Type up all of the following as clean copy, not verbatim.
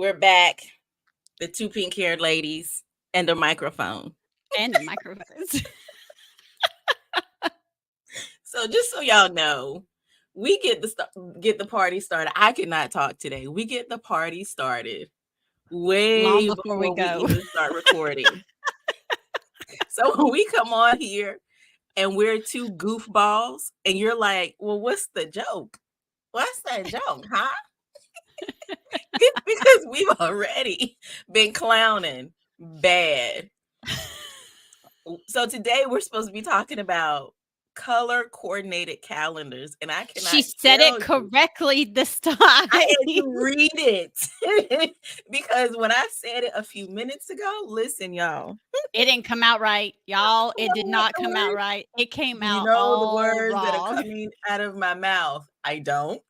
We're back. The two pink-haired ladies and a microphone. And the microphones. So just so y'all know, we get the party started. I could not talk today. We get the party started Long way before we before we go. even start recording. So when we come on here and we're two goofballs, and you're like, "Well, what's the joke? What's that joke, huh?" It's because we've already been clowning bad. So today we're supposed to be talking about color coordinated calendars, and I She cannot said tell it you. correctly this time. I had to read it because when I said it a few minutes ago, listen, y'all. It didn't come out right, y'all. It did You know what not the come out words? right. It came You out know the all words that are wrong. coming out of my mouth. I don't.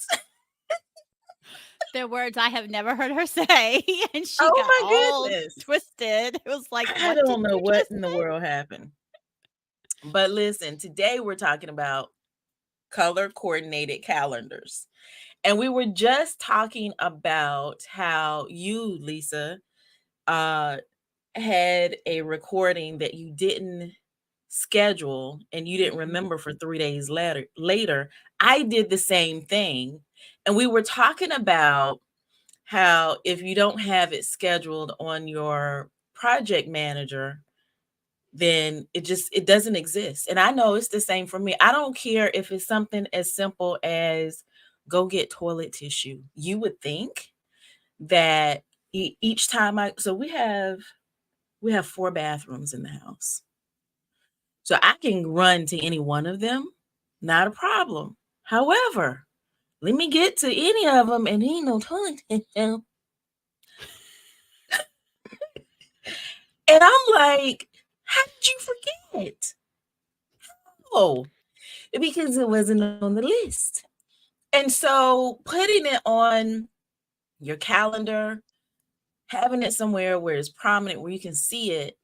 They're words I have never heard her say, and she Oh got my all goodness. twisted. It was like, I what did don't know you what just in the say? world happened. But listen, today we're talking about color coordinated calendars. And we were just talking about how you, Lisa, had a recording that you didn't schedule and you didn't remember for 3 days later. I did the same thing. And we were talking about how if you don't have it scheduled on your project manager, then it doesn't exist. And I know it's the same for me. I don't care if it's something as simple as go get toilet tissue. You would think that each time we have 4 bathrooms in the house. So I can run to any one of them, not a problem. However, let me get to any of them and ain't no toilet tissue. And I'm like, how did you forget? Oh, because it wasn't on the list. And so putting it on your calendar, having it somewhere where it's prominent, where you can see it,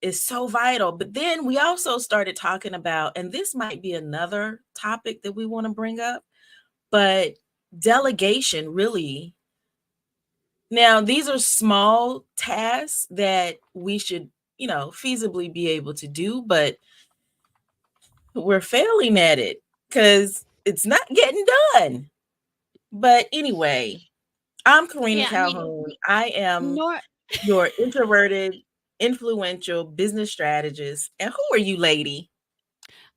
is so vital. But then we also started talking about, and this might be another topic that we want to bring up, but delegation really. Now, these are small tasks that we should, feasibly be able to do, but we're failing at it because it's not getting done. But anyway, I'm Karena Yeah, I mean, Calhoun. I am nor your introverted, influential business strategist. And who are you, lady?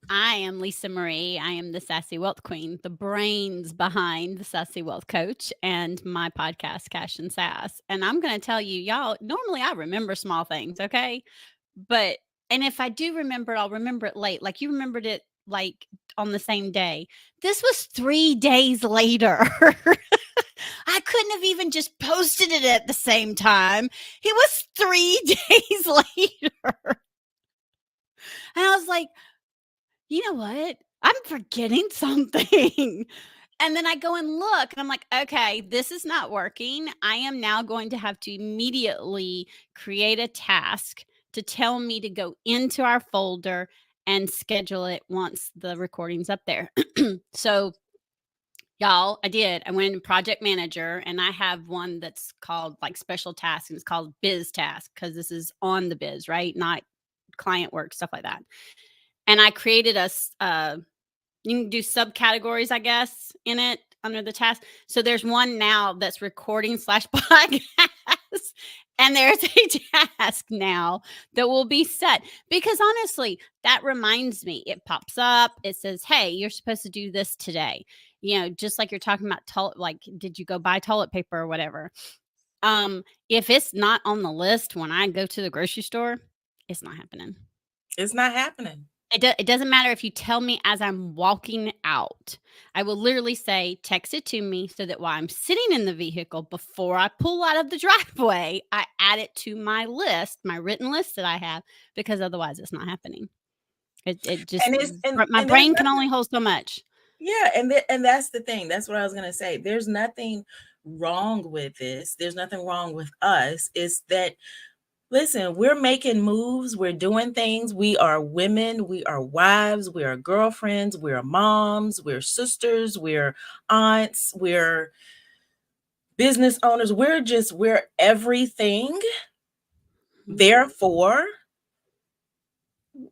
I am Lisa Marie. I am the Sassy Wealth Queen, the brains behind the Sassy Wealth Coach and my podcast, Cash and Sass. And I'm going to tell you, y'all, normally I remember small things, okay? But, and if I do remember it, I'll remember it late. Like you remembered it like on the same day. This was 3 days later. I couldn't have even just posted it at the same time. It was 3 days later. And I was like, you know what? I'm forgetting something. And then I go and look and I'm like, okay, this is not working. I am now going to have to immediately create a task to tell me to go into our folder and schedule it once the recording's up there. So, y'all, I did. I went in project manager and I have one that's called like special tasks and it's called biz task because this is on the biz, right? Not client work, stuff like that. And I created you can do subcategories, I guess, in it under the task. So there's one now that's recording / podcast. And there's a task now that will be set because honestly, that reminds me. It pops up. It says, "Hey, you're supposed to do this today." Just like you're talking about like, did you go buy toilet paper or whatever? If it's not on the list when I go to the grocery store, it's not happening. It's not happening. It doesn't matter if you tell me as I'm walking out. I will literally say, text it to me so that while I'm sitting in the vehicle, before I pull out of the driveway, I add it to my list, my written list that I have, because otherwise it's not happening. It just, And it's and, my and there's brain can nothing. only hold so much. Yeah, and that's the thing. That's what I was gonna say. There's nothing wrong with this. There's nothing wrong with us. It's that, listen, we're making moves, we're doing things. We are women, we are wives, we are girlfriends, we're moms, we're sisters, we're aunts, we're business owners, we're everything. Mhm. Therefore,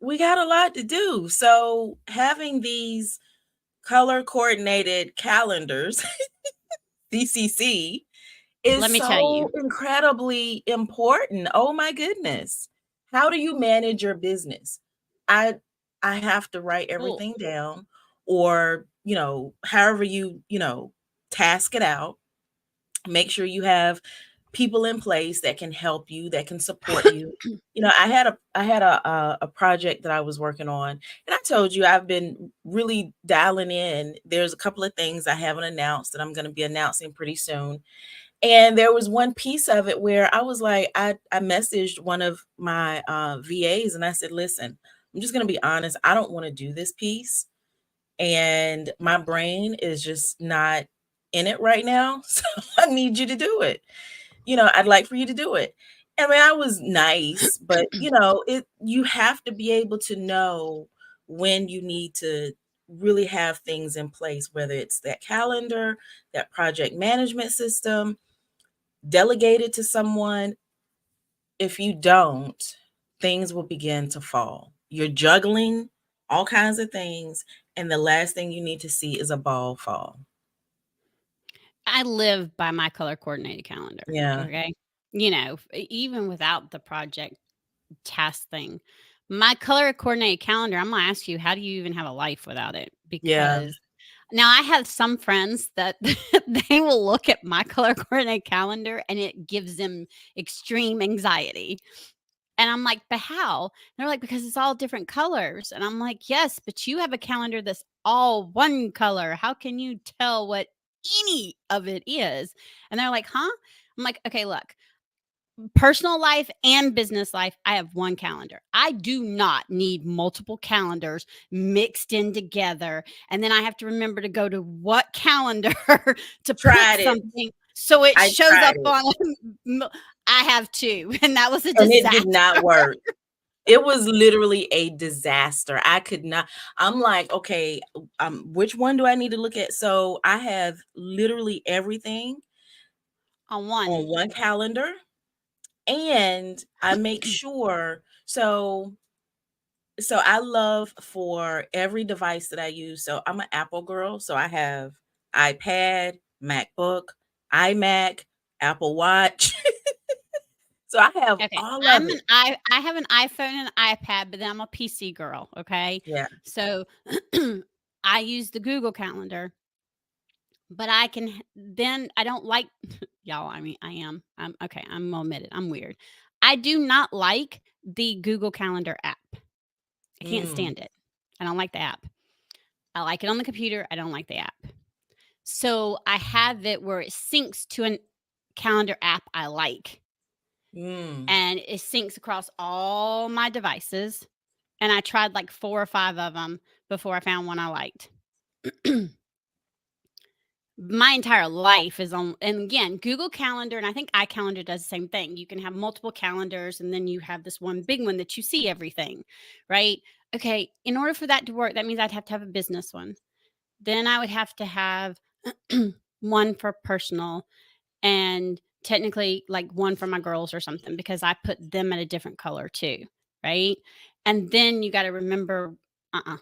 we got a lot to do. So having these color coordinated calendars, CCC, is Let me tell you. so incredibly important. Oh my goodness. How do you manage your business? I I have to write Well, everything down, or, however task it out. Make sure you have people in place that can help you, that can support you. I had a project that I was working on, and I told you I've been really dialing in. There's a couple of things I haven't announced that I'm going to be announcing pretty soon. And there was one piece of it where I was like, I messaged one of my VAs and I said, listen, I'm just going to be honest. I don't want to do this piece. And my brain is just not in it right now. So I need you to do it. I'd like for you to do it. I mean, I was nice, but you have to be able to know when you need to really have things in place, whether it's that calendar, that project management system, delegate it to someone. If you don't, things will begin to fall. You're juggling all kinds of things, and the last thing you need to see is a ball fall. I live by my color coordinated calendar. Yeah. Okay. Even without the project task thing, my color coordinated calendar, I'm going to ask you, how do you even have a life without it? Yeah. Because now I have some friends that they will look at my color coordinated calendar and it gives them extreme anxiety. And I'm like, "But how?" And they're like, "Because it's all different colors." And I'm like, "Yes, but you have a calendar that's all one color. How can you tell what any of it is?" And they're like, "Huh?" I'm like, "Okay, look, personal life and business life, I have one calendar. I do not need multiple calendars mixed in together. And then I have to remember to go to what calendar to put Tried it. something so it I shows tried up it, on. I have two, and that was a and it disaster. did not work. It was literally a disaster. I could not. I'm like, okay, which one do I need to look at? So I have literally everything On one. on one calendar, and I make sure. So I love for every device that I use. So I'm an Apple girl. So I have iPad, MacBook, iMac, Apple Watch. So I have Okay, all of it. I have an iPhone and an iPad, but then I'm a PC girl, okay? Yeah. So, I use the Google Calendar, but then I don't like y'all, I mean, I'm okay, I'm gonna admit it, I'm weird. I do not like the Google Calendar app. I can't Mm, stand it. I don't like the app. I like it on the computer, I don't like the app. So, I have it where it syncs to an calendar app I like, mm, and it syncs across all my devices. And I tried like 4 or 5 of them before I found one I liked. My entire life is on, and again, Google Calendar, and I think iCalendar does the same thing. You can have multiple calendars, and then you have this one big one that you see everything, right? Okay, in order for that to work, that means I'd have to have a business one. Then I would have to have one for personal, and technically like one for my girls or something, because I put them at a different color too, right? And then you got to remember, uh-uh,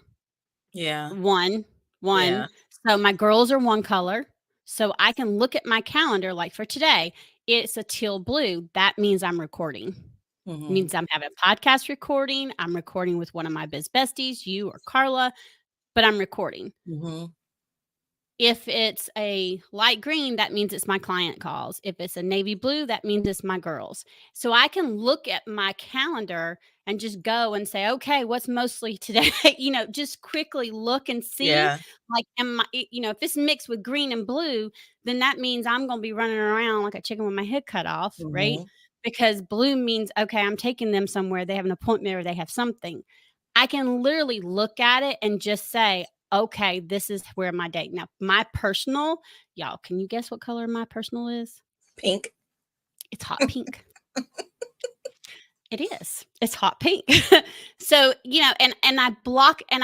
yeah. one, Yeah. one. So my girls are one color. So I can look at my calendar, like for today, it's a teal blue. That means I'm recording. Mhm. Means I'm having a podcast recording. I'm recording with one of my biz besties, you or Carla, but I'm recording. Mhm. If it's a light green, that means it's my client calls. If it's a navy blue, that means it's my girls. So I can look at my calendar and just go and say, okay, what's mostly today? Just quickly look and see. Yeah. Like, if it's mixed with green and blue, then that means I'm going to be running around like a chicken with my head cut off, right? Mhm. Because blue means, okay, I'm taking them somewhere. They have an appointment or they have something. I can literally look at it and just say, okay, this is where my date. Now, my personal, y'all, can you guess what color my personal is? Pink. It's hot pink. It is. It's hot pink. So, and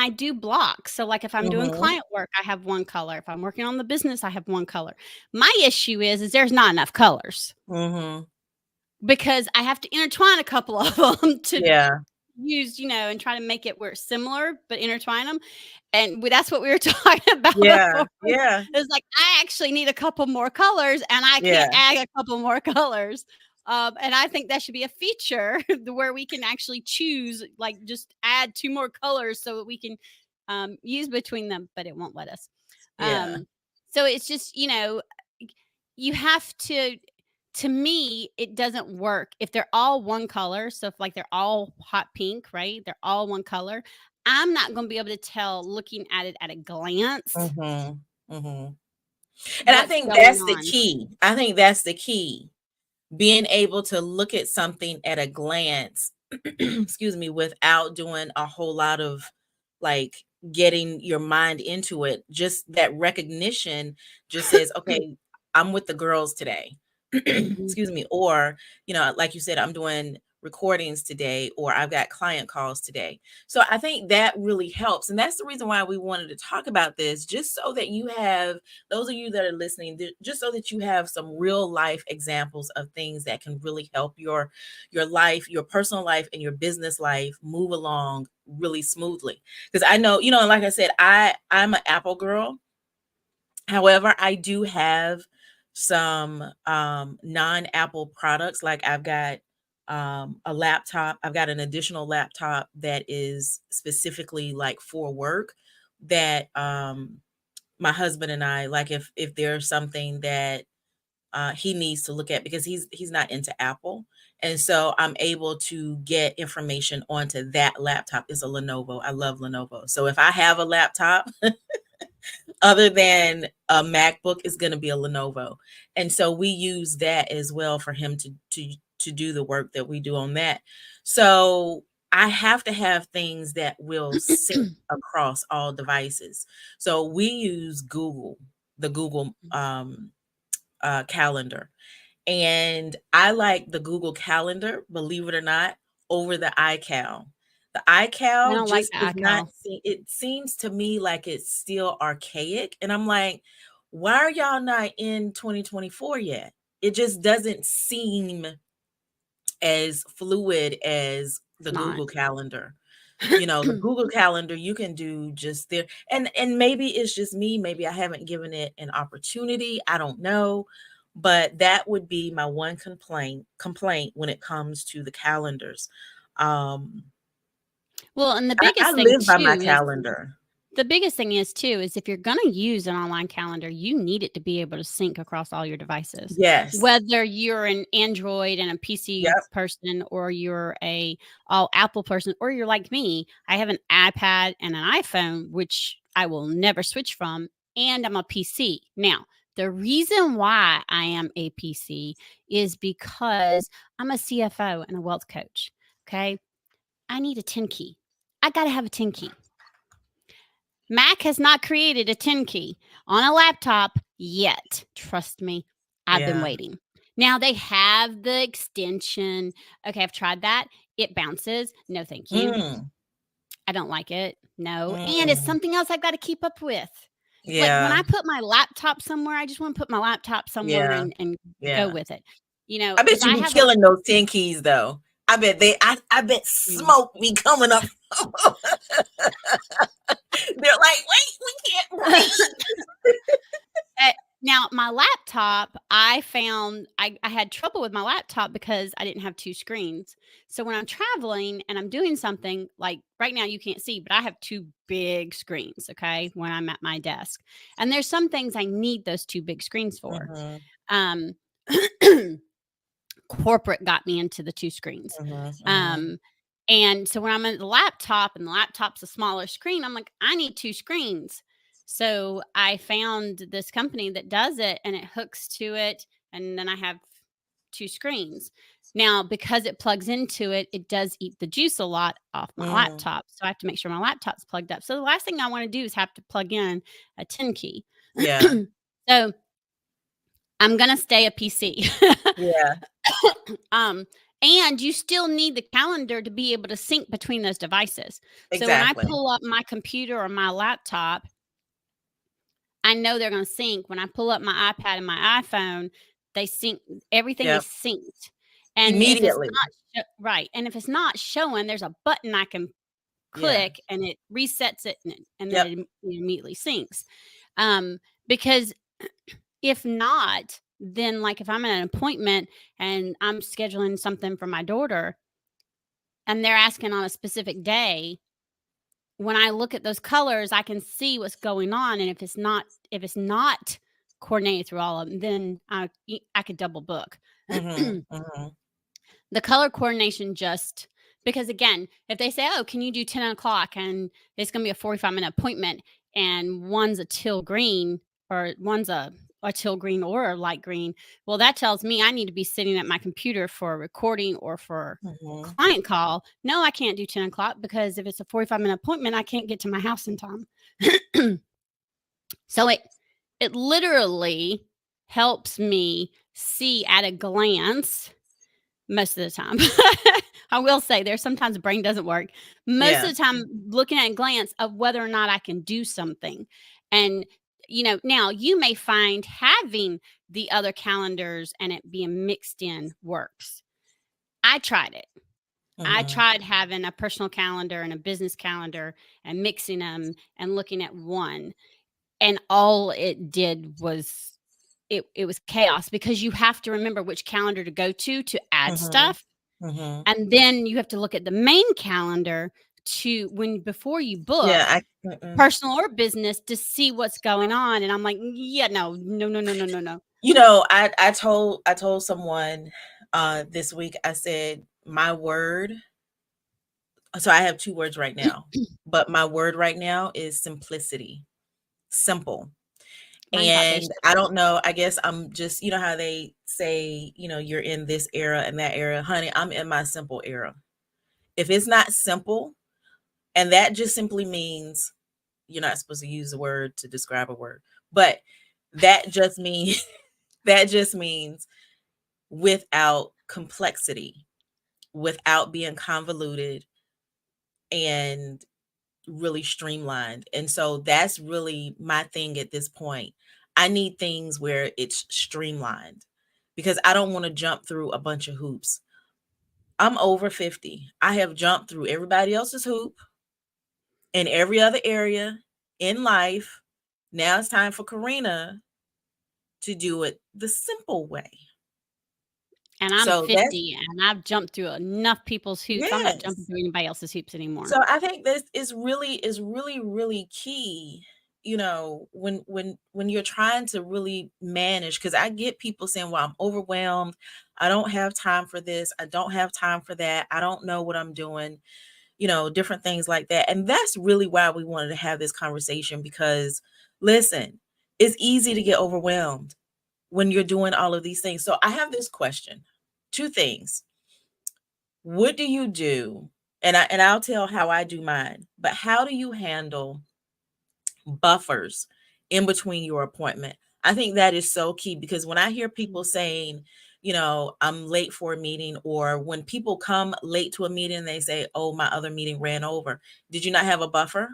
I do block. So like if I'm doing Mm-hmm. client work, I have one color. If I'm working on the business, I have one color. My issue is there's not enough colors Mm-hmm. because I have to intertwine a couple of them to Yeah. use, and try to make it where it's similar, but intertwine them. And that's what we were talking about Yeah. before. Yeah. It's like, I actually need a couple more colors and I can't Yeah. add a couple more colors. And I think that should be a feature where we can actually choose, like just add two more colors so that we can use between them, but it won't let us. Yeah. Um, so it's just, you have to me, it doesn't work if they're all one color. So if like they're all hot pink, right? They're all one color. I'm not going to be able to tell looking at it at a glance Mm-hmm. Mm-hmm. And I what's think going that's the on. key. I think that's the key. Being able to look at something at a glance, excuse me, without doing a whole lot of like getting your mind into it. Just that recognition just says, okay, I'm with the girls today. Mhm. Excuse me. Or, like you said, I'm doing recordings today, or I've got client calls today. So I think that really helps. And that's the reason why we wanted to talk about this, just so that you have, those of you that are listening, just so that you have some real life examples of things that can really help your life, your personal life and your business life move along really smoothly. Because I know, like I said, I'm an Apple girl. However, I do have some non-Apple products. Like I've got a laptop. I've got an additional laptop that is specifically like for work, that my husband and I, like, if there's something that he needs to look at, because he's not into Apple. And so I'm able to get information onto that laptop. It's a Lenovo. I love Lenovo. So if I have a laptop other than a MacBook, is going to be a Lenovo. And so we use that as well for him to do the work that we do on that. So I have to have things that will sync across all devices. So we use the Google calendar. And I like the Google Calendar, believe it or not, over the iCal. The I iCal don't like just the does not iCal. it seems to me like it's still archaic. And I'm like, why are y'all not in 2024 yet? It just doesn't seem as fluid as It's the not. Google Calendar. The Google Calendar, you can do just there. And maybe it's just me, maybe I haven't given it an opportunity, I don't know. But that would be my one complaint when it comes to the calendars. Um, Well, and I live by my calendar. the biggest thing is too is if you're going to use an online calendar, you need it to be able to sync across all your devices. Yes. Whether you're an Android and a PC Yep. person, or you're a all Apple person, or you're like me, I have an iPad and an iPhone, which I will never switch from, and I'm a PC. Now, the reason why I am a PC is because I'm a CFO and a wealth coach. Okay. I need a 10 key. I got to have a 10 key. Mac has not created a 10 key on a laptop yet. Trust me, I've been Yeah. waiting. Now they have the extension. Okay, I've tried that. It bounces. No, thank you. Mm, I don't like it. No. And it's mm. something else I've got to keep up with. Like when Yeah. I put my laptop somewhere, I just want to put my laptop somewhere Yeah. and go Yeah. with it. I bet If you I be have a killing those 10 keys though. I bet mm, smoke be coming up. They're like, wait, we can't breathe. Uh, now, my laptop, I found I had trouble with my laptop because I didn't have two screens. So when I'm traveling and I'm doing something, like right now, you can't see, but I have two big screens. Okay, when I'm at my desk, and there's some things I need those two big screens for. Mhm, Um, corporate got me into the two screens. mhm, mhm. Um, and so when I'm at the laptop and the laptop's a smaller screen, I'm like, I need two screens. So I found this company that does it and it hooks to it. And then I have two screens. Now, because it plugs into it, it does eat the juice a lot off my Mm, laptop. So I have to make sure my laptop's plugged up. So the last thing I want to do is have to plug in a 10 key. yeah, So I'm going to stay a PC. yeah, um, And you still need the calendar to be able to sync between those devices. So when I Exactly. pull up my computer or my laptop, I know they're going to sync. When I pull up my iPad and my iPhone, they sync. Everything is Yep. synced. And if it's Immediately. not right, and if it's not showing, there's a button I can Yeah. click and it resets it, and then Yep. it immediately syncs. Because if not, then like if I'm at an appointment and I'm scheduling something for my daughter and they're asking on a specific day, when I look at those colors, I can see what's going on. And if it's not coordinated through all of them, then I could double book. Mm-hmm. Mm-hmm. The color coordination, just because, again, if they say, oh, can you do 10 o'clock and it's going to be a 45-minute appointment and one's a teal green or one's a teal green or a light green, well, that tells me I need to be sitting at my computer for a recording or for Mm-hmm. client call. No, I can't do 10 o'clock because if it's a 45-minute appointment, I can't get to my house in time. So it literally helps me see at a glance most of the time. I will say there's sometimes the brain doesn't work. Most Yeah. of the time, looking at a glance of whether or not I can do something. And, now you may find having the other calendars and it being mixed in works. I tried it. I Mm-hmm. tried having a personal calendar and a business calendar and mixing them and looking at one. And all it did was it was chaos, because you have to remember which calendar to go to add Mm-hmm. stuff. Mm-hmm. And then you have to look at the main calendar before you book Yeah. personal or business to see what's going on. And I'm like, yeah, no, no, no, no, no, no, no. I told someone this week, I said, my word. So I have 2 words right now, but my word right now is simplicity. Simple. Mine's And audacious. I don't know, I guess I'm just, how they say, you're in this era and that era. Honey, I'm in my simple era. If it's not simple, and that just simply means you're not supposed to use a word to describe a word, but that just means that just means without complexity, without being convoluted and really streamlined. And so that's really my thing at this point. I need things where it's streamlined because I don't want to jump through a bunch of hoops. I'm over 50. I have jumped through everybody else's hoop in every other area in life. Now it's time for Karena to do it the simple way. And I'm So that's 50 and I've jumped through enough people's hoops. I'm not jumping yes. through anybody else's hoops So anymore. I think this is really key, when you're trying to really manage, because I get people saying, well, I'm overwhelmed. I don't have time for this. I don't have time for that. I don't know what I'm doing, different things like that. And that's really why we wanted to have this conversation, because listen, it's easy to get overwhelmed when you're doing all of these things. So I have this question, 2 things. What do you do? And I'll tell how I do mine, but how do you handle buffers in between your appointment? I think that is so key, because when I hear people saying, I'm late for a meeting, or when people come late to a meeting, they say, oh, my other meeting ran over. Did you not have a buffer?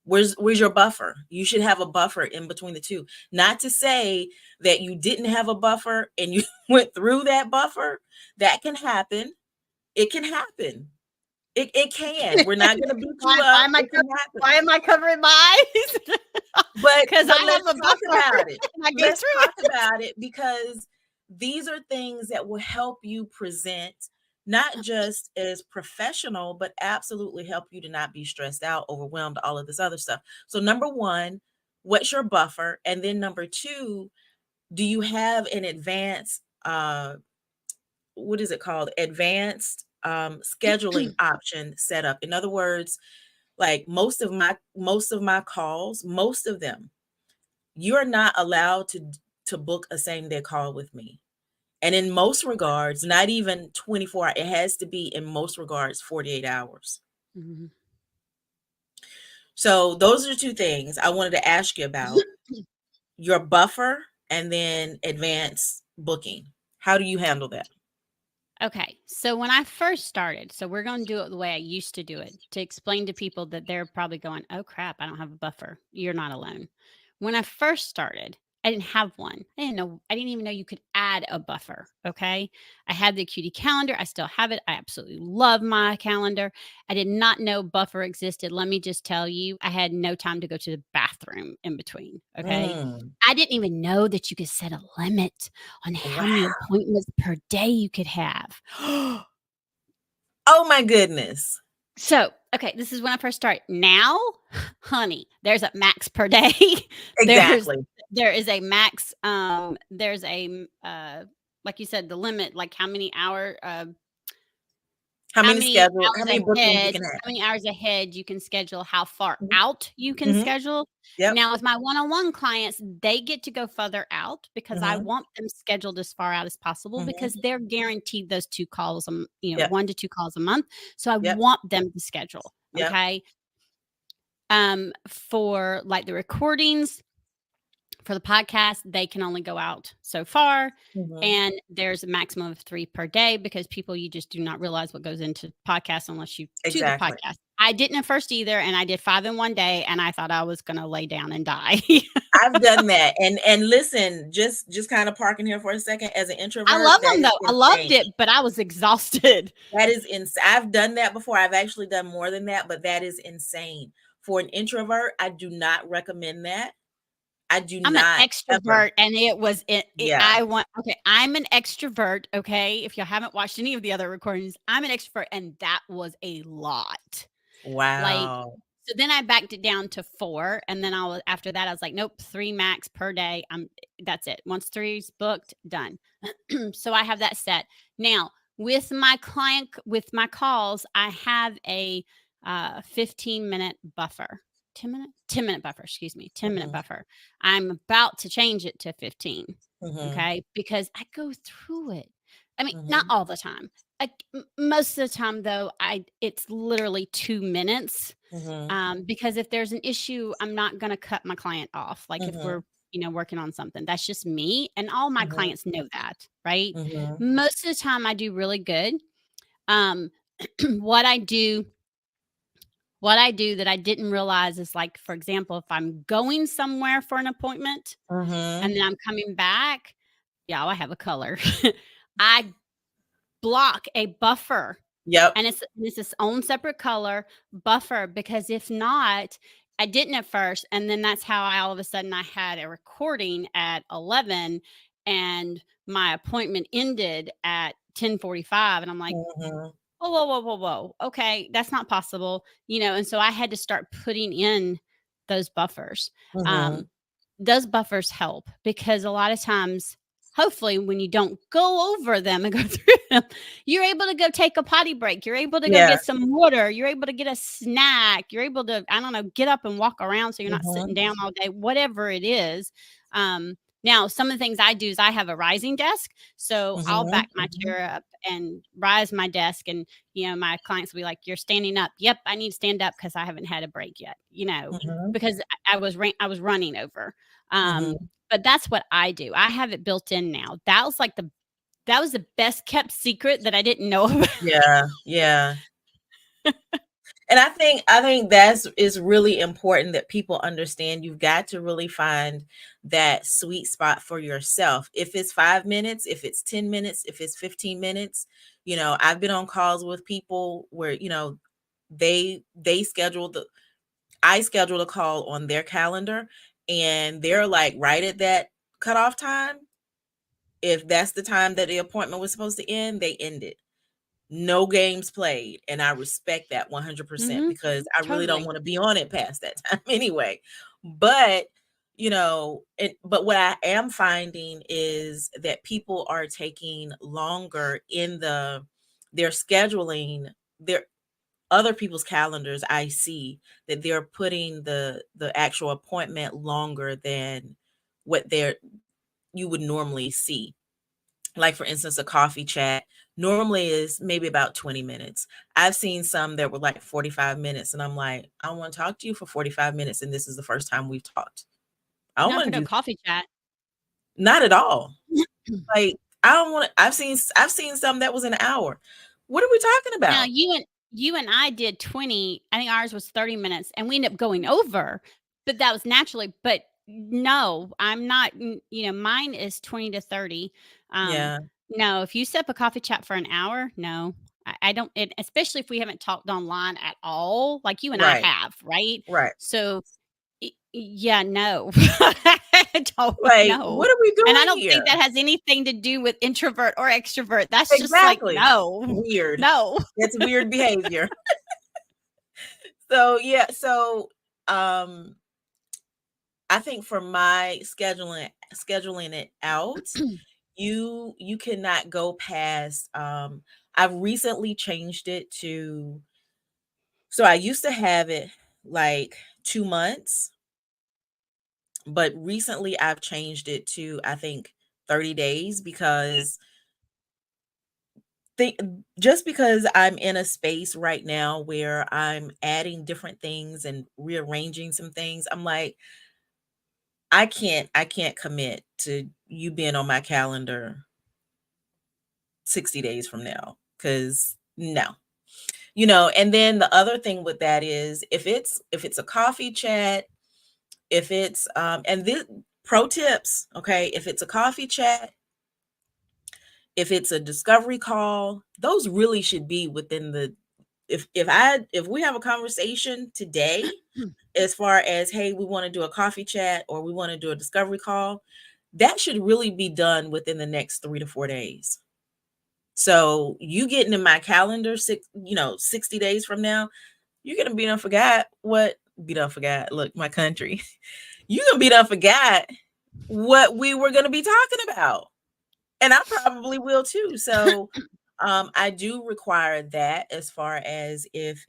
Where's your buffer? You should have a buffer in between the two. Not to say that you didn't have a buffer and you went through that buffer. That can happen. It can happen. It can. We're not going to beat you Why up. am I It can happen. why am I covering my eyes? But 'Cause I let's have a talk buffer about it. and I go Let's through talk it. about it, because these are things that will help you present not just as professional, but absolutely help you to not be stressed out, overwhelmed, all of this other stuff. So number 1, what's your buffer? And then number 2, do you have an advanced what is it called? Advanced scheduling option set up. In other words, like most of my calls, most of them, you're not allowed to book a same day call with me. And in most regards, not even 24 hours, it has to be, in most regards, 48 hours. Mhm. So those are 2 things I wanted to ask you about: your buffer and then advanced booking. How do you handle that? Okay. So when I first started, so we're going to do it the way I used to do it to explain to people that they're probably going, oh crap, I don't have a buffer. You're not alone. When I first started, I didn't have one. I didn't even know you could add a buffer. Okay. I had the cutie calendar. I still have it. I absolutely love my calendar. I did not know buffer existed. Let me just tell you, I had no time to go to the bathroom in between. Okay. Mm, I didn't even know that you could set a limit on how many wow. appointments per day you could have. Oh my goodness. So, okay, this is when I first started. Now, honey, there's a max per day. there's Exactly. there is a max. There's like you said, the limit, like how many How hours many bookings you ahead can have? how many hours ahead you can schedule, how far Mhm. out you can Mhm. schedule. Yep. Now with my one-on-one clients, they get to go further out because I Mhm. want them scheduled as far out as possible Mhm. because they're guaranteed those 2 calls, Yep. 1 to 2 calls a month. So I Yep. want them to schedule, Yep. okay? For, like, the recordings for the podcast, they can only go out so far, Mhm. and there's a maximum of 3 per day because people, you just do not realize what goes into podcasts unless you do the Exactly. podcast. I didn't at first either, and I did 5 in one day, and I thought I was gonna lay down and die. I've done that, and listen, just kind of parking here for a second. As an I introvert, love that them is though. I loved insane. it, but I was exhausted. That is I've done that before. I've actually done more than that, but that is insane. For an introvert, I do not recommend that. I do I'm an not ever. extrovert, and it was Yeah. I'm an extrovert, okay? If you haven't watched any of the other recordings, I'm an extrovert, and that was a lot. Like, Wow. so then I backed it down to 4, and then after that, I was like, "Nope, 3 max per day. That's it. Once 3's booked, done." So I have that set. Now, with my calls, I have a 15-minute buffer. 10-minute buffer, excuse me, 10-minute Mhm. buffer. I'm about to change it to 15, Mhm. okay? Because I go through it. I mean, not Mhm. all the time. Most of the time though, it's literally 2 minutes, Mhm. because if there's an issue, I'm not gonna cut my client off, like, if we're, Mhm. working on something. That's just me, and all my Mhm. clients know that, right? Mhm. Most of the time, I do really good. Um, what I do what I do that I didn't realize is, like, for example, if I'm going somewhere for an appointment and Mhm. then I'm coming back, yeah, I have a color. I block a buffer, Yep. and it's its own separate color buffer, because if not, I didn't at first, and then that's how I all of a sudden I had a recording at 11, and my appointment ended at 10:45, and I'm like, Mhm. "Whoa, whoa, whoa, whoa, whoa. Okay, that's not possible." And so I had to start putting in those buffers. Mhm. Um, those buffers help because a lot of times, hopefully, when you don't go over them and go through them, you're able to go take a potty break. You're able to go Yeah. get some water. You're able to get a snack. You're able to, I don't know, get up and walk around so you're not sitting Mhm. down all day, whatever it is. Now, some of the things I do is I have a rising desk. So I'll Mhm. back my Mhm. chair up and rise my desk. And, my clients will be like, "You're standing up." Yep, I need to stand up because I haven't had a break yet, Mhm. because I was running over. Mhm. But that's what I do. I have it built in now. That was the best kept secret that I didn't know about. Yeah. Yeah. And I think that's is really important that people understand. You've got to really find that sweet spot for yourself. If it's 5 minutes, if it's 10 minutes, if it's 15 minutes, I've been on calls with people where, they scheduled I scheduled a call on their calendar, and they're like right at that cutoff time. If that's the time that the appointment was supposed to end, they end it. No games played, and I respect that 100% Mhm. because I really don't Totally. wanna be on it past that time anyway. But, but what I am finding is that people are taking longer in their scheduling their other people's calendars. I see that they're putting the actual appointment longer than what you would normally see. Like, for instance, a coffee chat normally is maybe about 20 minutes. I've seen some that were like 45 minutes, and I'm like, I don't want to talk to you for 45 minutes, and this is the first time we've talked. I don't Not want for to no do coffee chat. not at all. Like, I don't want to. I've seen some that was an hour. What are we talking Now about? you and I did 20. I think ours was 30 minutes, and we ended up going over, but that was naturally. But no, I'm not. Mine is 20 to 30. Um, Yeah, no, if you set up a coffee chat for an hour, no, I don't. Especially if we haven't talked online at all, like you and I right, have, right? right. So yeah, no. I don't Like, know. what are we And I doing don't think that here? has anything to do with introvert or extrovert. That's just like, Exactly. no, Weird. no. It's weird behavior. So yeah, so um I think for my scheduling it out, you cannot go past I've recently changed it to, so I used to have it like 2 months, but recently I've changed it to, I think, 30 days, because think just because I'm in a space right now where I'm adding different things and rearranging some things, I'm like, I can't commit to you being on my calendar 60 days from now, cuz no. And then the other thing with that is, if it's a coffee chat, if it's and this pro tips, okay, if it's a coffee chat, if it's a discovery call, those really should be within the, if we have a conversation today, as far as, hey, we want to do a coffee chat or we want to do a discovery call, that should really be done within the next 3 to 4 days. So you getting in my calendar 60 days from now, you're gonna be done forgot what be done forgot. Look, my country. You're gonna be done forgot what we were gonna be talking about. And I probably will too. So I do require that, as far as, if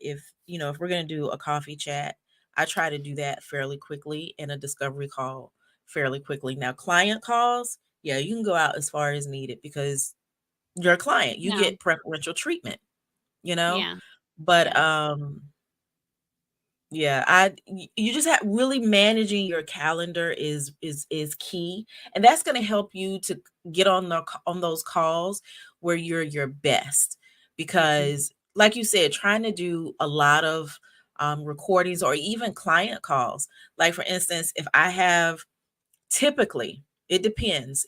we're going to do a coffee chat, I try to do that fairly quickly, and a discovery call fairly quickly. Now, client calls, yeah, you can go out as far as needed, because you're a client, you Yeah, get preferential treatment, you know. yeah, But yes. yeah, you just have, really managing your calendar is key, and that's going to help you to get on those calls where you're your best, Mhm. because, like you said, trying to do a lot of recordings or even client calls. Like, for instance, if I have, typically, it depends,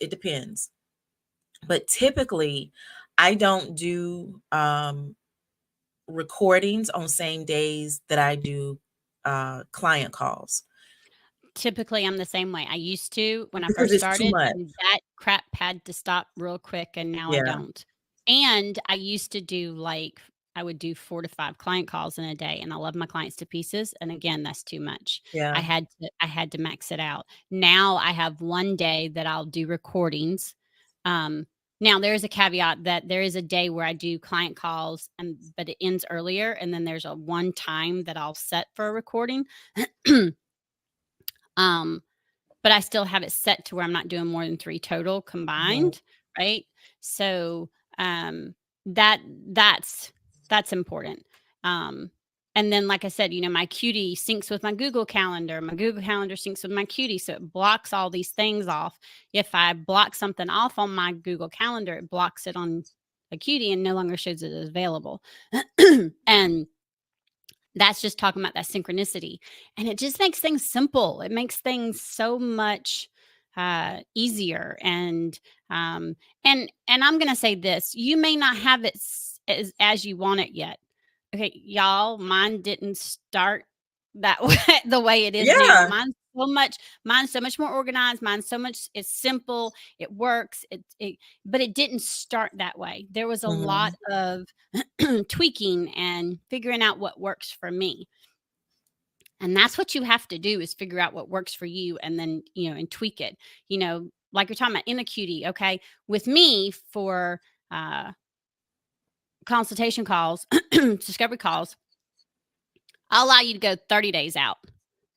but typically I don't do recordings on same days that I do client calls, Typically, I'm the same way. I used to when I because first it's too started, much. and that crap had to stop real quick, and now I Yeah, don't. And I used to do like I would do 4 to 5 client calls in a day, and I love my clients to pieces, and again, that's too much. yeah. I had to max it out. Now I have one day that I'll do recordings. Um, Now there is a caveat that there is a day where I do client calls, but it ends earlier, and then there's a one time that I'll set for a recording. Um, but I still have it set to where I'm not doing more than 3 total Mhm, combined, right? So, um, that that's important. Um, and then, like I said, my Qt syncs with my Google Calendar. My Google Calendar syncs with my Qt, so it blocks all these things off. If I block something off on my Google Calendar, it blocks it on a Qt and no longer shows it as available. And that's just talking about that synchronicity, and it just makes things simple. It makes things so much easier. And I'm going to say this: you may not have it as you want it yet. Okay, y'all, mine didn't start that way, the way it is now. yeah. Mine's so much more organized. It's simple. It works. But it didn't start that way. There was a lot Mhm, of tweaking and figuring out what works for me. And that's what you have to do, is figure out what works for you, and then, and tweak it. Like you're talking about in a cutie, okay? With me for uh consultation calls, discovery calls, I'll allow you to go 30 days out.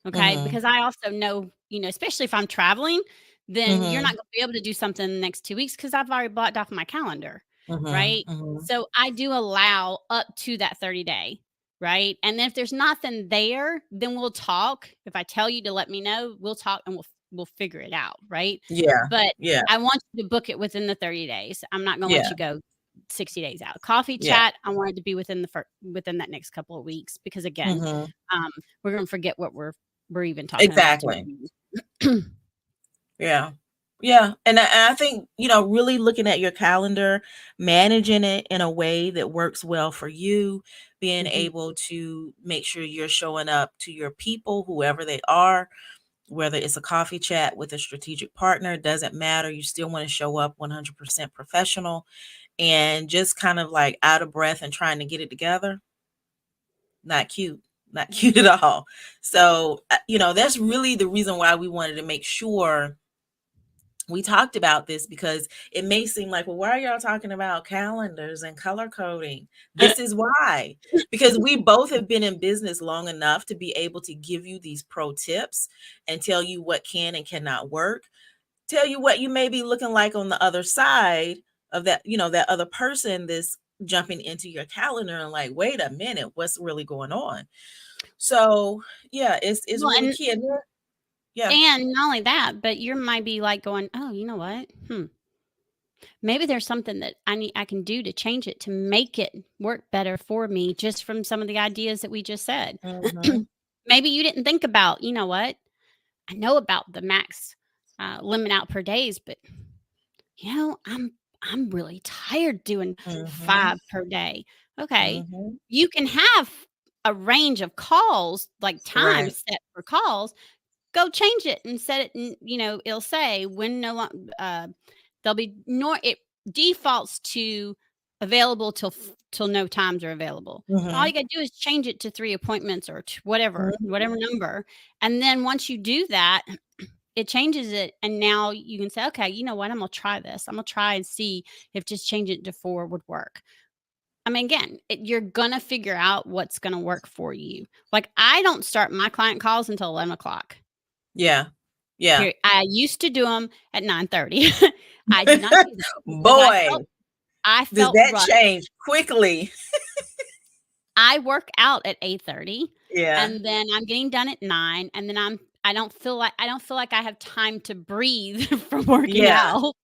Okay? mhm, Because I also know, especially if I'm traveling, then you're not mhm, gonna be able to do something in the next 2 weeks because I've already blocked off my calendar, mhm, right? mhm, So I do allow up to that 30-day, right? And then if there's nothing there, then we'll talk. If I tell you to let me know, we'll talk, and we'll figure it out, right? Yeah. But Yeah. I want you to book it within the 30 days. I'm not going to let Yeah. you go 60 days out. Coffee Yeah. chat, I wanted to be within that next couple of weeks because again, Hmm. um, we're going to forget what we're even talking about Exactly. doing. Yeah. Yeah. And I think, really looking at your calendar, managing it in a way that works well for you, being Mhm. able to make sure you're showing up to your people, whoever they are, whether it's a coffee chat with a strategic partner, doesn't matter. You still want to show up 100% professional, and just kind of like out of breath and trying to get it together. Not cute. Not cute at all. So, that's really the reason why we wanted to make sure we talked about this, because it may seem like, well, why are y'all talking about calendars and color coding? This is why. Because we both have been in business long enough to be able to give you these pro tips and tell you what can and cannot work, tell you what you may be looking like on the other side of that, that other person that's jumping into your calendar and like, wait a minute, what's really going on? So yeah, it's Well, really key. And yeah. and not only that, but you might be like going, "Oh, you know what? Maybe there's something that I can do to change it to make it work better for me just from some of the ideas that we just said." Hmm. Maybe you didn't think about, you know what? I know about the max limit out per days, but I'm really tired doing Hmm. 5 per day. Okay. Hmm. You can have a range of calls, like time Right. set for calls. Go change it and set it, and it'll say when no there'll be nor it defaults to available till no times are available. All you Hmm. gotta do is change it to 3 appointments or whatever, Hmm. whatever number. And then once you do that, it changes it, and now you can say, "Okay, you know what? I'm gonna try this. I'm gonna try and see if just change it to 4 would work." I mean, again, you're gonna figure out what's gonna work for you. Like, I don't start my client calls until 11 o'clock. Yeah. Yeah. Period. I used to do them at 9:30. I do not do that because Boy, I does felt that rushed. change quickly. I work out at 8:30, Yeah. and then I'm getting done at 9, and then I don't feel like I have time to breathe from working Yeah. out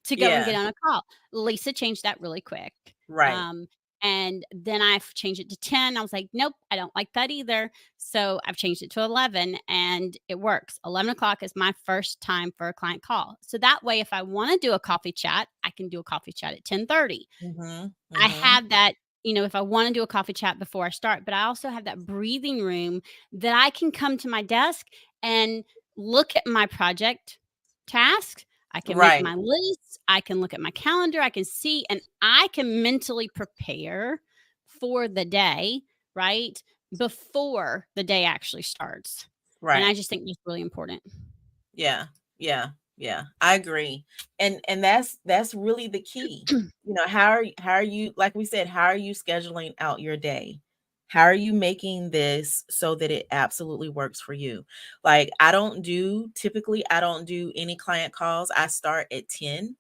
to go and Yeah. get on a call. Lisa changed that really quick. Right. Um, and then I've changed it to 10. I was like, "Nope, I don't like that either." So I've changed it to 11, and it works. 11 o'clock is my first time for a client call. So that way, if I wanna do a coffee chat, I can do a coffee chat at 10:30. Mhm. I Mhm. have that, if I wanna do a coffee chat before I start, but I also have that breathing room that I can come to my desk and look at my project tasks. I can make Right. my lists. I can look at my calendar. I can see, and I can mentally prepare for the day, right? Before the day actually starts. And I Right. just think that's really important. Yeah. Yeah. Yeah. I agree. And that's really the key. How are you, like we said, how are you scheduling out your day? How are you making this so that it absolutely works for you? Like, I don't do any client calls. I start at 10.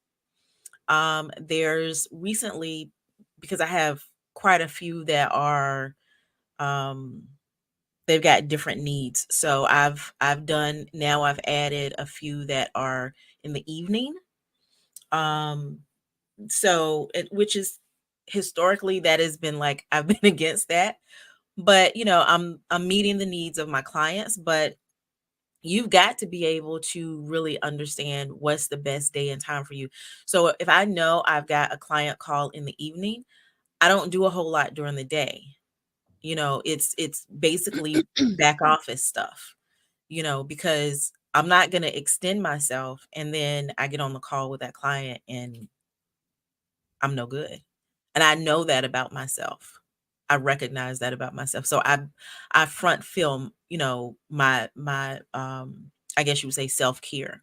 There's recently, because I have quite a few that are, um they've got different needs. So I've added a few that are in the evening. Um which is, historically, that has been like, I've been against that. But I'm meeting the needs of my clients, but you've got to be able to really understand what's the best day and time for you. So if I know I've got a client call in the evening, I don't do a whole lot during the day. It's basically back office stuff, because I'm not going to extend myself and then I get on the call with that client and I'm no good. And I know that about myself. I recognize that about myself. So I front film, my I guess you would say self-care,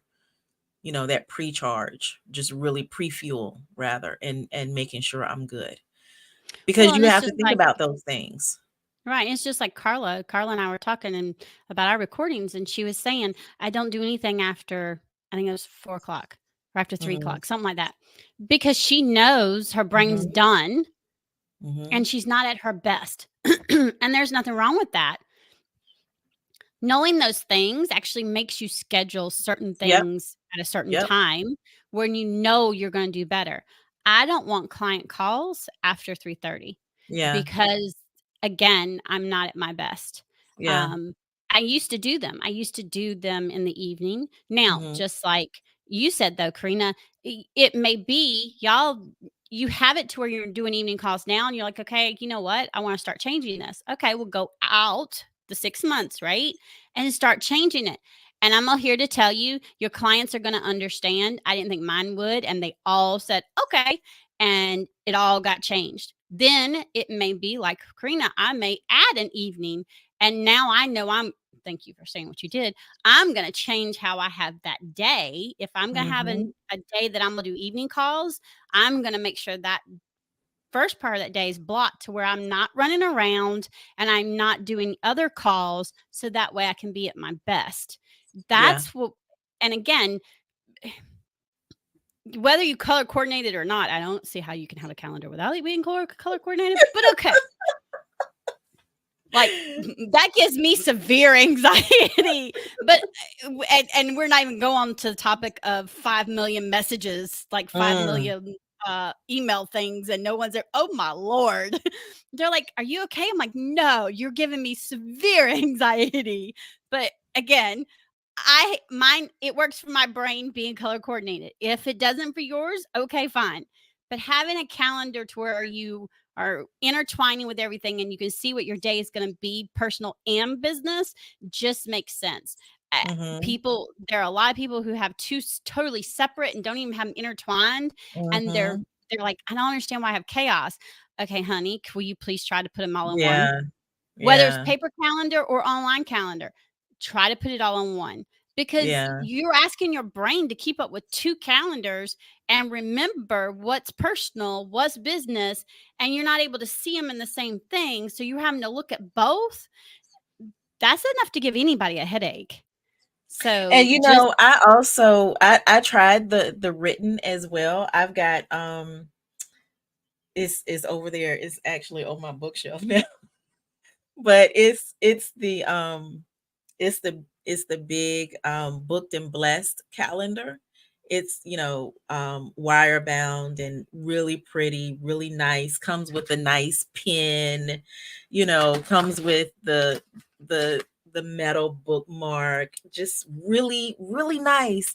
that pre-charge, just really pre-fuel rather, and making sure I'm good. Well, Because and you it's have to just think like about those things. right, it's just like Carla. Carla and I were talking about our recordings, and she was saying, "I don't do anything after, I think it was 4 o'clock or after three Mhm. o'clock, something like that," because she knows her brain's Mhm. done and Mhm. she's not at her best. And there's nothing wrong with that. knowing those things actually makes you schedule certain Yep. things at a certain Yep. time when you know you're gonna do better. I don't want client calls after 3:30 Yeah. because, again, I'm not at my best. Yeah. Um, I used to do them. I used to do them in the evening. Now, Mhm. just like you said, though, Karina, it may be you have it to where you're doing evening calls now, and you're like, okay, you know what? I want to start changing this. Okay, we'll go out the 6 months, right? And start changing it. And I'm here to tell you, your clients are going to understand. I didn't think mine would. And they all said, okay. And it all got changed. Then it may be like, Karina, I may add an evening. And now I know thank you for saying what you did. I'm going to change how I have that day. If I'm going to have Mhm. a day that I'm going to do evening calls, I'm going to make sure that first part of that day is blocked to where I'm not running around and I'm not doing other calls so that way I can be at my best. Yeah. That's what, and again, whether you color coordinated or not, I don't see how you can have a calendar without it being color coordinated, but okay. Like, that gives me severe anxiety, but and we're not even going to the topic of 5 million messages, like 5 Mm. million, email things, and no one's there. Oh my lord. They're like, "Are you okay?" I'm like, "No, you're giving me severe anxiety." But again, it works for my brain being color coordinated. If it doesn't for yours, okay, fine. But having a calendar to where you are intertwining with everything and you can see what your day is going to be, personal and business, just makes sense. Uh, Mhm. there are a lot of people who have two totally separate and don't even have them intertwined, and Mhm. they're like, I don't understand why I have chaos. Okay, honey, will you please try to put them all in one? Yeah. Whether it's Yeah. paper calendar or online calendar, try to put it all in one because Yeah. you're asking your brain to keep up with two calendars and remember what's personal, what's business, and you're not able to see them in the same thing. So you're having to look at both. That's enough to give anybody a headache. And So you just know, I also I tried the written as well. I've got it's over there. It's actually on my bookshelf now. But it's the big booked and blessed calendar. It's, wire bound and really pretty, really nice, comes with a nice pin, comes with the the metal bookmark, just really, really nice.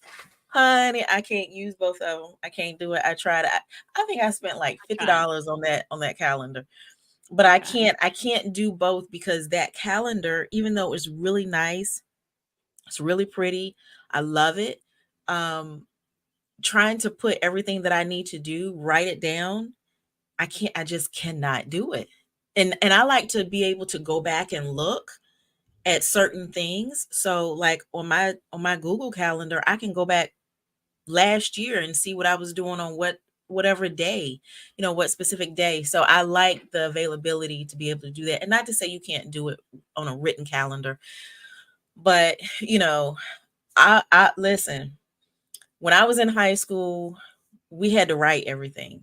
Honey, I can't use both of them. I can't do it. I tried. I think I spent like try. $50 on that calendar, but Okay. I can't do both because that calendar, even though it's really nice, it's really pretty, I love it. Um, Trying to put everything that I need to do, write it down, I just cannot do it. And I like to be able to go back and look at certain things. So like on my Google calendar, I can go back last year and see what I was doing on whatever day, what specific day. So I like the availability to be able to do that. And not to say you can't do it on a written calendar, but I listen, when I was in high school, we had to write everything.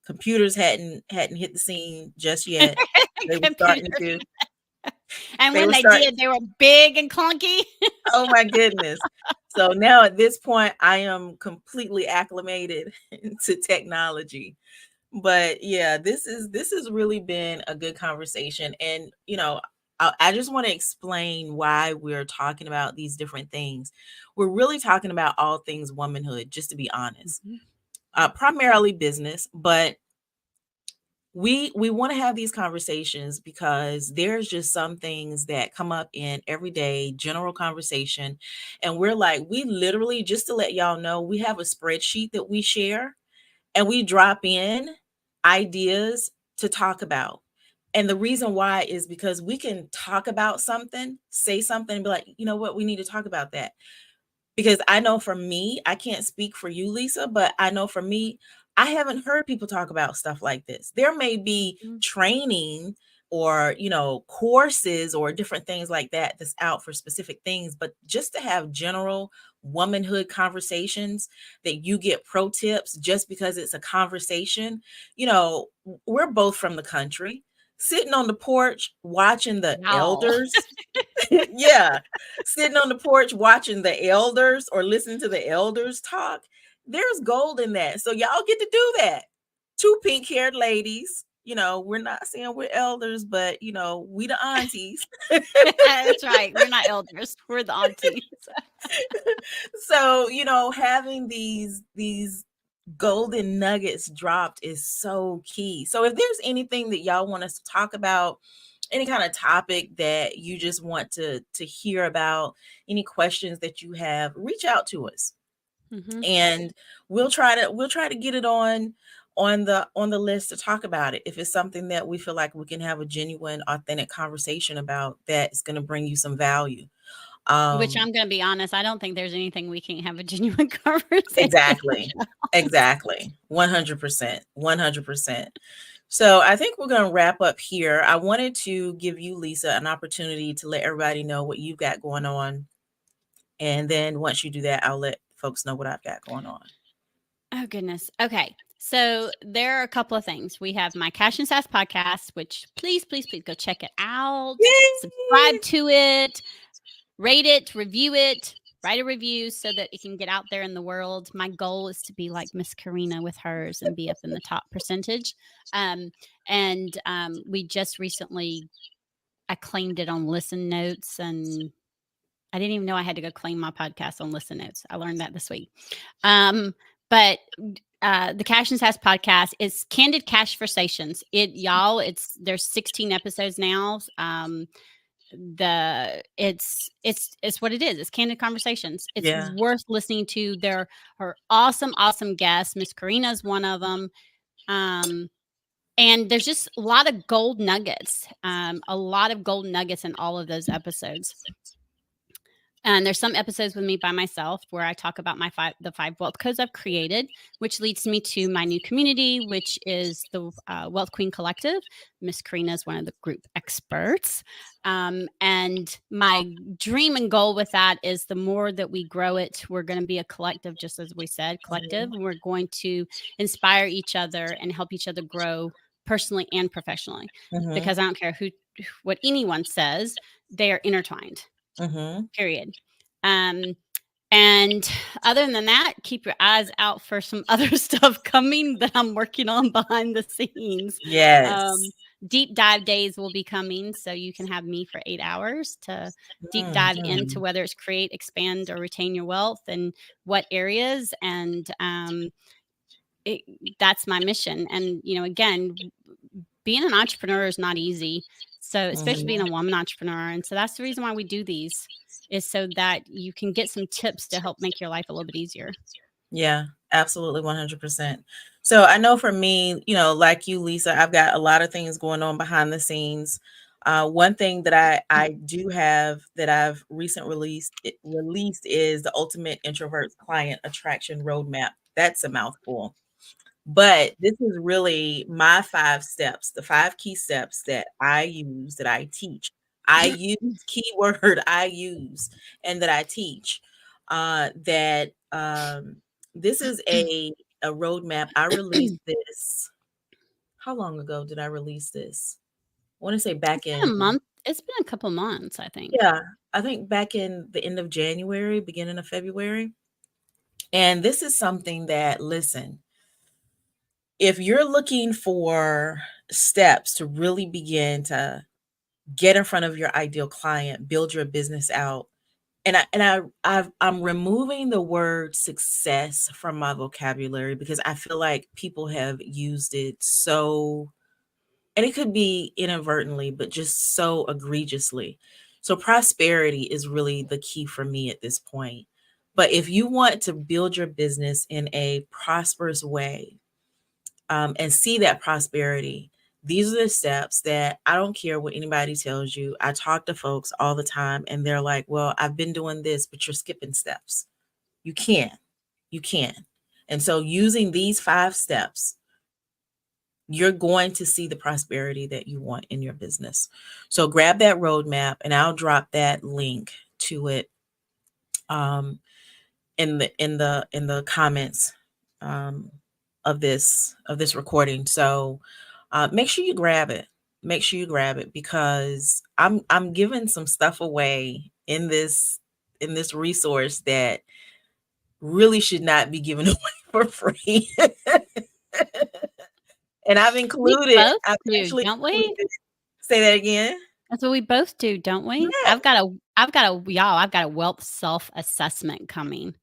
Computers hadn't hit the scene just yet. They were starting Computers. to. And They when were they starting. did, they were big and clunky. Oh my goodness. So now at this point, I am completely acclimated to technology. But yeah, this has really been a good conversation. And I just want to explain why we're talking about these different things. We're really talking about all things womanhood, just to be honest. Mhm. Primarily business, but we want to have these conversations because there's just some things that come up in everyday general conversation, and we're like, we literally, just to let y'all know, we have a spreadsheet that we share, and we drop in ideas to talk about. And the reason why is because we can talk about something, say something, and be like, you know what, we need to talk about that. Because I know for me, I can't speak for you, Lisa, but I know for me, I haven't heard people talk about stuff like this. There may be Mm. training or, courses or different things like that that's out for specific things, but just to have general womanhood conversations that you get pro tips just because it's a conversation, we're both from the country, sitting on the porch watching the Y'all. elders. Yeah. Sitting on the porch watching the elders or listening to the elders talk. There's gold in that. So y'all get to do that. Two pink-haired ladies. We're not saying we're elders, but we the aunties. That's right. We're not elders. We're the aunties. So, having these golden nuggets dropped is so key. So if there's anything that y'all want us to talk about, any kind of topic that you just want to hear about, any questions that you have, reach out to us. Mm-hmm. And we'll try to get it on the list to talk about it if it's something that we feel like we can have a genuine, authentic conversation about that's going to bring you some value. Which I'm going to be honest, I don't think there's anything we can't have a genuine conversation. Exactly. Exactly. 100%. 100%. So I think we're going to wrap up here. I wanted to give you, Lisa, an opportunity to let everybody know what you've got going on. And then once you do that, I'll let folks know what I've got going on. Oh, goodness. Okay. So there are a couple of things. We have my Cash and Sass podcast, which please, please, please go check it out. Yay! Subscribe to it, rate it, review it, write a review so that it can get out there in the world. My goal is to be like Miss Karena with hers and be up in the top percentage. We just recently, I claimed it on Listen Notes, and I didn't even know I had to go claim my podcast on Listen Notes. I learned that this week. But the Cash and Sass podcast is Candid Cashversations. There's 16 episodes now. It's what it is. It's candid conversations. It's worth listening to. There are awesome guests. Miss Karena is one of them. And there's just a lot of gold nuggets. In all of those episodes. And there's some episodes with me by myself where I talk about the 5 wealth codes I've created, which leads me to my new community, which is the Wealth Queen Collective. Miss Karena is one of the group experts. And my dream and goal with that is the more that we grow it, we're going to be a collective, just as we said, collective. Mm-hmm. We're going to inspire each other and help each other grow personally and professionally. Mm-hmm. Because I don't care what anyone says, they are intertwined. Mm-hmm. Period. And other than that, keep your eyes out for some other stuff coming that I'm working on behind the scenes. Yes. Deep dive days will be coming, so you can have me for 8 hours to deep dive into whether it's create, expand, or retain your wealth and what areas. And that's my mission. And, again, being an entrepreneur is not easy. So especially being a woman entrepreneur. And so that's the reason why we do these, is so that you can get some tips to help make your life a little bit easier. Yeah, absolutely. 100%. So I know for me, like you, Lisa, I've got a lot of things going on behind the scenes. One thing that I do have that I've recently released is the Ultimate Introvert Client Attraction Roadmap. That's a mouthful. But this is really my 5 steps, the 5 key steps that I use, that I teach. I use, keyword I use, and that I teach. This is a roadmap. I released this. How long ago did I release this? I want to say back in a month. It's been a couple months, I think. Yeah, I think back in the end of January, beginning of February. And this is something that, listen, if you're looking for steps to really begin to get in front of your ideal client, build your business out, I'm removing the word success from my vocabulary because I feel like people have used it so, and it could be inadvertently, but just so egregiously. So prosperity is really the key for me at this point. But if you want to build your business in a prosperous way, and see that prosperity, these are the steps that I don't care what anybody tells you. I talk to folks all the time and they're like, well, I've been doing this, but you're skipping steps. You can. And so using these 5 steps, you're going to see the prosperity that you want in your business. So grab that roadmap and I'll drop that link to it in the comments of this recording. So make sure you grab it. make sure you grab it, because I'm giving some stuff away in this resource that really should not be given away for free. And I've We included, both I've do, actually don't we? included, say that again? That's what we both do, don't we? Yeah, I've got a wealth self-assessment coming,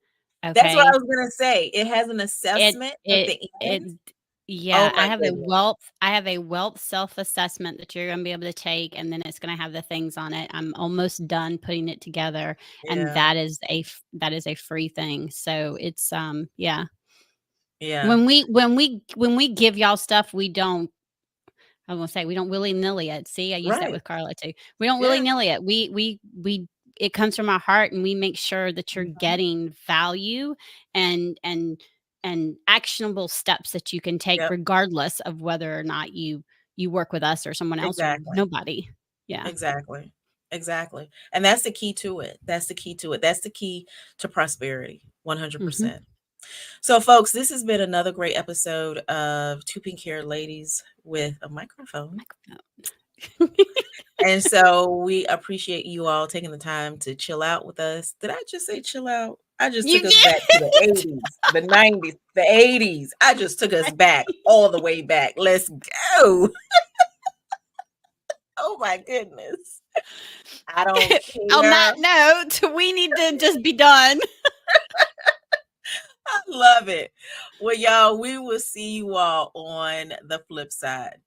that's what I okay? was gonna say. It has an It assessment at it the it end. Oh yeah, my goodness. I have a wealth self-assessment that you're gonna be able to take, and then it's gonna have the things on it. I'm almost done putting it together, and Yeah, that is a free thing. So it's, yeah. yeah, When we give y'all stuff, we don't I was gonna say we don't willy-nilly it. See, I use that right. with Carla too. We don't Yeah. willy-nilly it. We it comes from our heart, and we make sure that you're Mhm. getting value and actionable steps that you can take Yep, regardless of whether or not you work with us or someone else or exactly. nobody. Yeah. Exactly. Exactly. And that's the key to it. That's the key to it. That's the key to prosperity. Mhm. 100%. So, folks, this has been another great episode of Two Pink Hair Ladies with a Microphone. Microphone. And so we appreciate you all taking the time to chill out with us. Did I just say chill out? I just You took us back to the did. 80s, the 90s, the 80s. I just took us back, all the way back. Let's go. Oh my goodness. I don't On that care. note, we need to just be done. I love it. Well, y'all, we will see you all on the flip side.